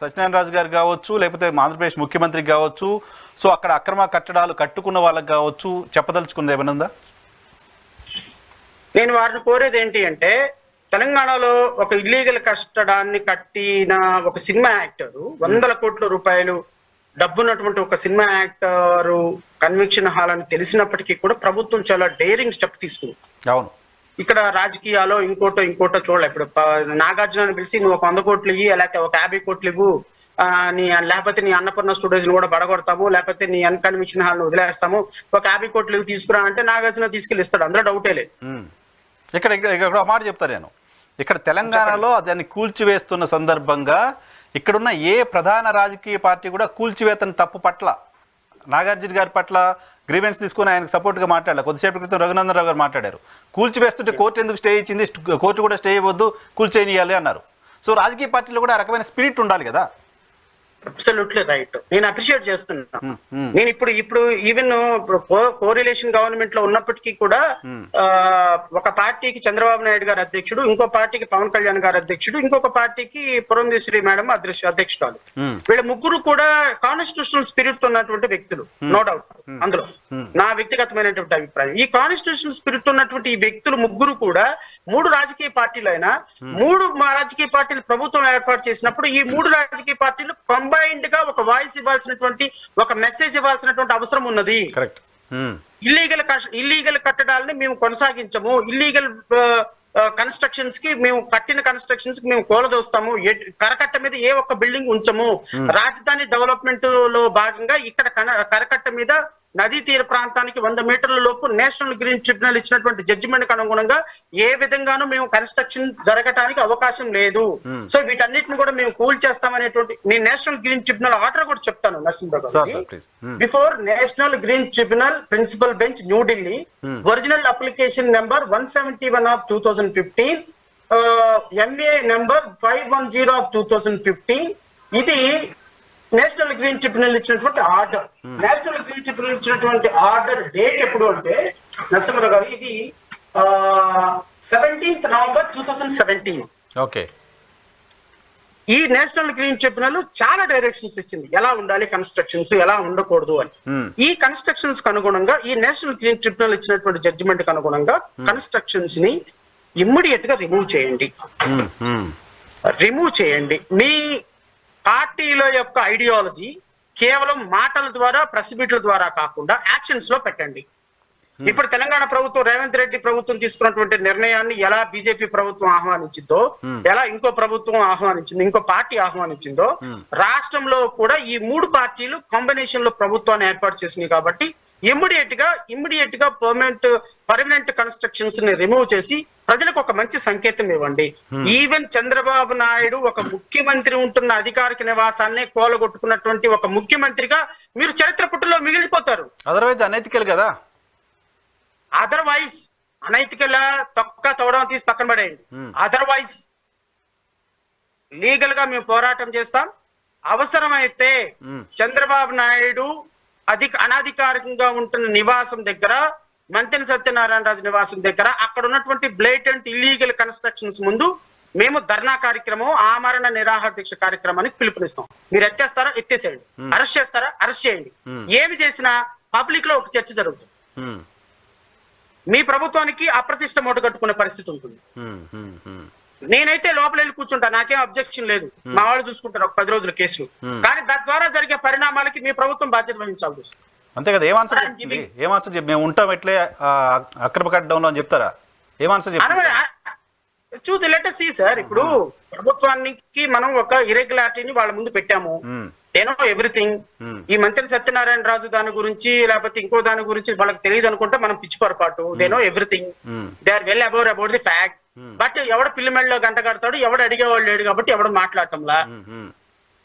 సత్యనారాయణ రాజు గారు కావచ్చు, లేకపోతే ఆంధ్రప్రదేశ్ ముఖ్యమంత్రికి కావచ్చు, సో అక్కడ అక్రమ కట్టడాలు కట్టుకున్న వాళ్ళకి కావచ్చు చెప్పదలుచుకుంది ఏమైనా ఉందా? నేను వారిని కోరేది ఏంటి అంటే, తెలంగాణలో ఒక ఇల్లీగల్ కట్టడాన్ని కట్టిన ఒక సినిమా యాక్టర్, 100 కోట్ల రూపాయలు డబ్బున్నటువంటి ఒక సినిమా యాక్టర్ కన్విక్షన్ హాల్ అని తెలిసినప్పటికీ కూడా ప్రభుత్వం చాలా డేరింగ్ స్టెప్ తీసుకుంది. అవును, ఇక్కడ రాజకీయాల్లో ఇంకోటో చూడలే. ఇప్పుడు నాగార్జునని పిలిచి నువ్వు ఒక 100 కోట్లు ఇవ్వి, లేకపోతే ఒక 50 కోట్లు ఇవ్వు, లేకపోతే నీ అన్నపూర్ణ స్టూడియోస్ కూడా బడగొడతాము, లేకపోతే నీ అన్కన్విక్షన్ హాల్ ను వదిలేస్తాము, ఒక 50 కోట్లు తీసుకురా అంటే నాగార్జున తీసుకెళ్ళి ఇస్తాడు, అందులో డౌటే లేదు. ఇక్కడ మాట చెప్తాను నేను. ఇక్కడ తెలంగాణలో దాన్ని కూల్చివేస్తున్న సందర్భంగా ఇక్కడున్న ఏ ప్రధాన రాజకీయ పార్టీ కూడా కూల్చివేతను తప్పు పట్ల, నాగార్జున గారి పట్ల గ్రీవెన్స్ తీసుకుని ఆయనకు సపోర్ట్గా మాట్లాడారు. కొద్దిసేపటి క్రితం రఘునందన్ రావు గారు మాట్లాడారు. కూల్చివేస్తుంటే కోర్టు ఎందుకు స్టే ఇచ్చింది, కోర్టు కూడా స్టే ఇవ్వద్దు, కూల్చేయాలి అన్నారు. సో రాజకీయ పార్టీలో కూడా ఆ రకమైన స్పిరిట్ ఉండాలి కదా. Absolutely right. నేను అప్రిషియేట్ చేస్తున్నా. నేను ఇప్పుడు ఈవెన్ కోరిలేషన్ గవర్నమెంట్ లో ఉన్నప్పటికీ కూడా ఒక పార్టీకి చంద్రబాబు నాయుడు గారు అధ్యక్షుడు, ఇంకో పార్టీకి పవన్ కళ్యాణ్ గారు అధ్యక్షుడు, ఇంకొక పార్టీకి పురంధేశ్వరి మేడం అధ్యక్షురాలు. వీళ్ళ ముగ్గురు కూడా కాన్స్టిట్యూషనల్ స్పిరిట్ ఉన్నటువంటి వ్యక్తులు, నో డౌట్. అందులో నా వ్యక్తిగతమైనటువంటి అభిప్రాయం, ఈ కాన్స్టిట్యూషనల్ స్పిరిట్ ఉన్నటువంటి ఈ వ్యక్తులు ముగ్గురు కూడా 3 రాజకీయ పార్టీలైనా 3 రాజకీయ పార్టీలు ప్రభుత్వం ఏర్పాటు చేసినప్పుడు ఈ 3 రాజకీయ పార్టీలు కంబైన్డ్ గా ఒక వాయిస్ ఇవ్వాల్సినటువంటి, ఒక మెసేజ్ ఇవ్వాల్సినటువంటి అవసరం ఉన్నది. ఇల్లీగల్ కట్టడాలని మేము కొనసాగించము, ఇల్లీగల్ కన్స్ట్రక్షన్స్ కి మేము కట్టిన కన్స్ట్రక్షన్స్ కి మేము కూలదోస్తాము, కరకట్ట మీద ఏ ఒక్క బిల్డింగ్ ఉంచము, రాజధాని డెవలప్మెంట్ లో భాగంగా ఇక్కడ కరకట్ట మీద నదీ తీర ప్రాంతానికి 100 మీటర్ల లోపు నేషనల్ గ్రీన్ ట్రిబ్యునల్ ఇచ్చినటువంటి జడ్జిమెంట్ కు అనుగుణంగా ఏ విధంగానూ మేము కన్స్ట్రక్షన్ జరగటానికి అవకాశం లేదు. సో వీటన్నిటిని కూడా మేము కూల్ చేస్తామనేటువంటి నేను నేషనల్ గ్రీన్ ట్రిబ్యునల్ ఆర్డర్ కూడా చెప్తాను నరసింహరావు గారు. Before national green tribunal principal bench New Delhi, original application number 171 of 2015, MA number 510 of 2015. ఇది నేషనల్ గ్రీన్ ట్రిబ్యునల్ ఇచ్చినటువంటి ఆర్డర్. నేషనల్ గ్రీన్ ట్రిబ్యునల్ ఇచ్చినటువంటి ఆర్డర్ డేట్ ఎప్పుడు అంటే నరసింహరావు గారు, ఇది 17th నవంబర్ 2017. ఓకే. ఈ నేషనల్ గ్రీన్ ట్రిబ్యునల్ చాలా డైరెక్షన్స్ ఇచ్చింది, ఎలా ఉండాలి కన్స్ట్రక్షన్స్, ఎలా ఉండకూడదు అని. ఈ కన్స్ట్రక్షన్స్ కు అనుగుణంగా ఈ నేషనల్ గ్రీన్ ట్రిబ్యునల్ ఇచ్చినటువంటి జడ్జిమెంట్ కు అనుగుణంగా కన్స్ట్రక్షన్స్ ని ఇమ్మీడియట్ గా రిమూవ్ చేయండి. మీ పార్టీల యొక్క ఐడియాలజీ కేవలం మాటల ద్వారా, ప్రెస్ మీట్ల ద్వారా కాకుండా యాక్షన్స్ లో పెట్టండి. ఇప్పుడు తెలంగాణ ప్రభుత్వం, రేవంత్ రెడ్డి ప్రభుత్వం తీసుకున్నటువంటి నిర్ణయాన్ని ఎలా బీజేపీ ప్రభుత్వం ఆహ్వానించిందో, ఎలా ఇంకో ప్రభుత్వం ఆహ్వానించిందో, ఇంకో పార్టీ ఆహ్వానించిందో, రాష్ట్రంలో కూడా ఈ 3 పార్టీలు కాంబినేషన్ లో ప్రభుత్వాన్ని ఏర్పాటు చేసినాయి. కాబట్టి ఇమ్మీడియట్ గా పర్మనెంట్ కన్స్ట్రక్షన్స్ ని రిమూవ్ చేసి ప్రజలకు ఒక మంచి సంకేతం ఇవ్వండి. ఈవెన్ చంద్రబాబు నాయుడు ఒక ముఖ్యమంత్రి ఉంటున్న అధికారిక నివాసాన్ని కోలగొట్టుకున్నటువంటి ఒక ముఖ్యమంత్రిగా మీరు చరిత్ర పుట్టులో మిగిలిపోతారు. అదర్వైజ్ అనైతికల్ కదా. అదర్వైజ్ అనైతికల్ తొడడం తీసి పక్కన పడేయండి. అదర్వైజ్ లీగల్ గా మేము పోరాటం చేస్తాం. అవసరమైతే చంద్రబాబు నాయుడు అనాధికారికంగా ఉంటున్న నివాసం దగ్గర, మంతెన సత్యనారాయణ రాజు నివాసం దగ్గర అక్కడ ఉన్నటువంటి బ్లేటెంట్ ఇల్లీగల్ కన్స్ట్రక్షన్స్ ముందు మేము ధర్నా కార్యక్రమం, ఆమరణ నిరాహార దీక్ష కార్యక్రమానికి పిలుపునిస్తాం. మీరు ఎత్తేస్తారా, ఎత్తేసేయండి. అరెస్ట్ చేస్తారా, అరెస్ట్ చేయండి. ఏమి చేసినా పబ్లిక్ లో ఒక చర్చ జరుగుతుంది. మీ ప్రభుత్వానికి అప్రతిష్ట మూట కట్టుకునే పరిస్థితి ఉంటుంది. నేనైతే లోపల వెళ్ళి కూర్చుంటా, నాకేం అబ్జెక్షన్ లేదు, మా వాళ్ళు చూసుకుంటారు ఒక 10 రోజుల కేసులు. కానీ తద్వారా జరిగే పరిణామాలకి మీ ప్రభుత్వం బాధ్యత వహించాల్సి వస్తుంది. అంతే కదా. ఏమాన్సర్ చెప్పి మేము ఉంటాం ఎట్లే అక్రమ కట్టడంలో అని చెప్తారా? ఏమాన్సర్ చూసి లెట్ సీ సార్. ఇప్పుడు ప్రభుత్వానికి మనం ఒక ఇరెగ్యులారిటీని వాళ్ళ ముందు పెట్టాము. They know everything. ఈ మంత్రి సత్యనారాయణ రాజు దాని గురించి లేకపోతే ఇంకో దాని గురించి వాళ్ళకి తెలియదు అనుకుంటే మనం పిచ్చి పొరపాటు. They know everything, they are well about the fact. But ఎవడు పిల్లి మెడలో గంట కడతాడు, ఎవడు అడిగేవాళ్ళు లేడు కాబట్టి ఎవడు మాట్లాడటంలా.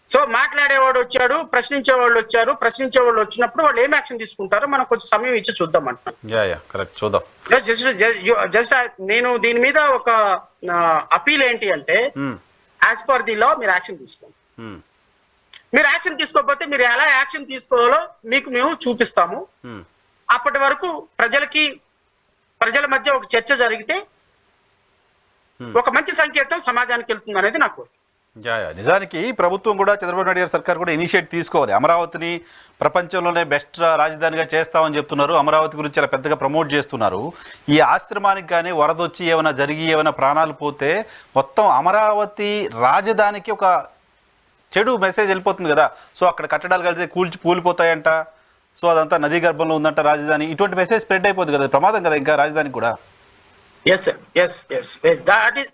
సో మాట్లాడేవాడు వచ్చాడు, ప్రశ్నించేవాళ్ళు వచ్చారు. ప్రశ్నించేవాళ్ళు వచ్చినప్పుడు వాళ్ళు ఏం యాక్షన్ తీసుకుంటారో మనం కొంచెం సమయం ఇచ్చి చూద్దాం అంటున్నాను. జస్ట్ నేను దీని మీద ఒక అపీల్ ఏంటి అంటే, యాజ్ పర్ ది లా మీరు యాక్షన్ తీసుకోండి. మీరు యాక్షన్ తీసుకోకపోతే మీరు ఎలా యాక్షన్ తీసుకోవాలో మీకు మేము చూపిస్తాము. అప్పటి వరకు ప్రజల మధ్య ఒక చర్చ జరిగితే ఒక మంచి సంకేతం సమాజానికి వెళ్తుంది అనేది నా కోరిక. నిజానికి ప్రభుత్వం కూడా చంద్రబాబు నాయుడు గారి సర్కార్ కూడా ఇనిషియేట్ తీసుకోవాలి. అమరావతిని ప్రపంచంలోనే బెస్ట్ రాజధానిగా చేస్తామని చెప్తున్నారు. అమరావతి గురించి చాలా పెద్దగా ప్రమోట్ చేస్తున్నారు. ఈ ఆశ్రమానికి కానీ వరదొచ్చి ఏమైనా జరిగి ఏమైనా ప్రాణాలు పోతే మొత్తం అమరావతి రాజధానికి ఒక చెడు మెసేజ్ వెళ్ళిపోతుంది కదా. సో అక్కడ కట్టడాలు కలిసి కూలిపోతాయంట, సో అదంతా నదీ గర్భంలో ఉందంట రాజధాని, ఇటువంటి మెసేజ్ స్ప్రెడ్ అయిపోతుంది కదా, ప్రమాదం కదా ఇంకా రాజధానికి కూడా. Yes, sir. Yes. That is,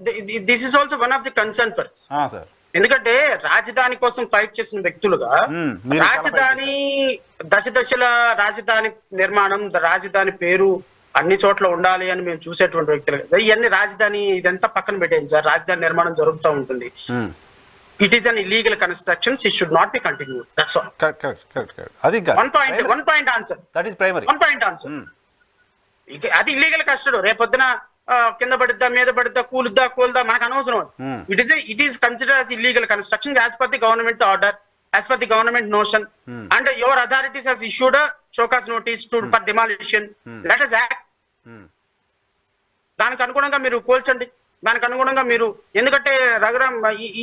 this is also one of the concern for us. Sir, ఎందుకంటే రాజధాని కోసం ఫైట్ చేసిన వ్యక్తులుగా మీరు రాజధాని దశల రాజధాని నిర్మాణం, రాజధాని పేరు అన్ని చోట్ల ఉండాలి అని మేము చూసేటువంటి వ్యక్తులు కదా. ఇవన్నీ రాజధాని ఇదంతా పక్కన పెట్టేయండి సార్. రాజధాని నిర్మాణం జరుగుతూ ఉంటుంది. It is an illegal constructions, it should not be continued. That's all. అది one point answer. That is primary. One point answer. అది ఇల్లీగల్ కన్స్ట్రక్షన్. రేపొద్దున కింద పడుద్దా మీద పడుద్దా కూలుద్దా మనకు అనవసరం. It is consider as illegal construction as per the government order, as per the government notion, and your authorities has issued show cause notice for demolition. Let us act. దానికి అనుగుణంగా మీరు కోల్చండి. దానికి అనుగుణంగా మీరు, ఎందుకంటే రఘురామ్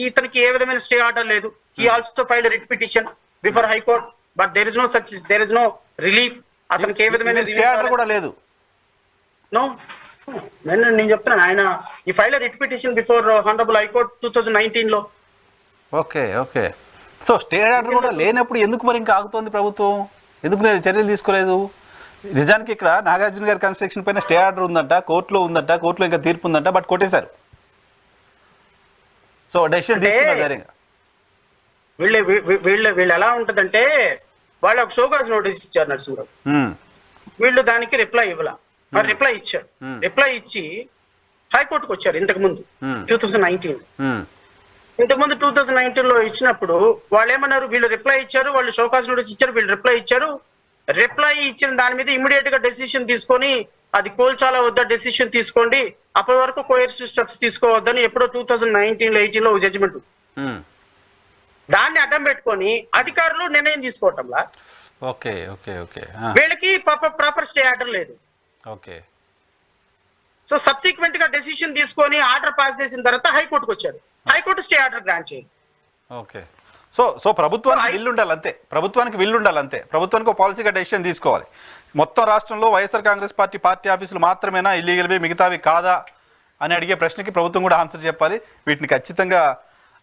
ఇతనికి ఏ విధమైన స్టే ఆర్డర్ లేదు. He also filed writ petition before high court, but there is no relief. అతనికి ఏ విధమైన స్టే ఆర్డర్ కూడా లేదు. నో, నేను చెప్తున్నాను, ఆయన ఈ file writ petition before honourable high court 2019 లో. ఓకే. సో స్టే ఆర్డర్ కూడా లేనప్పుడు ఎందుకు మరి ఇంకా ఆగుతోంది ప్రభుత్వం? ఎందుకు చర్యలు తీసుకోలేదు? నిజానికి ఇక్కడ నాగార్జున గారి కన్స్ట్రక్షన్ పైన స్టే ఆర్డర్ ఉందంట, కోర్టులో ఇంకా తీర్పు ఉందంట, బట్ కొట్టేశారు. సో డెసిషన్ తీసుకున్నారు ధైర్యంగా. వీళ్ళు ఎలా ఉంటదంటే, వాళ్ళు ఒక షోకాస్ నోటీస్ ఇచ్చారు నరసింహరావు. వీళ్ళు దానికి రిప్లై ఇవ్వాల. రిప్లై ఇచ్చారు. రిప్లై ఇచ్చి హైకోర్టుకు వచ్చారు ఇంతకు ముందు 2019. ఇంతకు ముందు 2019 లో ఇచ్చినప్పుడు వాళ్ళు ఏమన్నారు, వీళ్ళు రిప్లై ఇచ్చారు, వాళ్ళు షోకాస్ నోటీస్ ఇచ్చారు, వీళ్ళు రిప్లై ఇచ్చారు. రిప్లై ఇచ్చిన దాని మీద ఇమీడియట్ గా డెసిషన్ తీసుకొని అది కోల్చాలా వద్దా డెసిషన్ తీసుకోండి, అప్పటి వరకు కోయర్సివ్ స్టెప్స్ తీసుకోవద్దని ఎప్పుడో 2019-18 లో జడ్జిమెంట్. దాన్ని అడ్డం పెట్టుకొని అధికారులు నిర్ణయం తీసుకోవటంలా. వీళ్ళకి ప్రాపర్ స్టే ఆర్డర్ లేదు. సో సబ్సిక్వెంట్ గా డెసిషన్ తీసుకొని ఆర్డర్ పాస్ చేసిన తర్వాత హైకోర్టుకు వచ్చారు. హైకోర్టు స్టే ఆర్డర్ గ్రాంట్ చేయండి. సో ప్రభుత్వానికి విల్ ఉండాలి అంతే. ప్రభుత్వానికి ఒక పాలసీగా డెసిషన్ తీసుకోవాలి. మొత్తం రాష్ట్రంలో వైఎస్ఆర్ కాంగ్రెస్ పార్టీ ఆఫీసులు మాత్రమేనా ఇల్లీగల్వి, మిగతావి కాదా అని అడిగే ప్రశ్నకి ప్రభుత్వం కూడా ఆన్సర్ చెప్పాలి. వీటిని ఖచ్చితంగా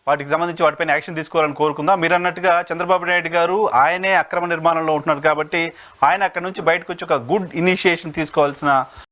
వాటికి సంబంధించి వాటిపైన యాక్షన్ తీసుకోవాలని కోరుకుందాం. మీరు అన్నట్టుగా చంద్రబాబు నాయుడు గారు ఆయనే అక్రమ నిర్మాణంలో ఉంటున్నారు కాబట్టి ఆయన అక్కడ నుంచి బయటకు వచ్చి ఒక గుడ్ ఇనిషియేషన్ తీసుకోవాల్సిన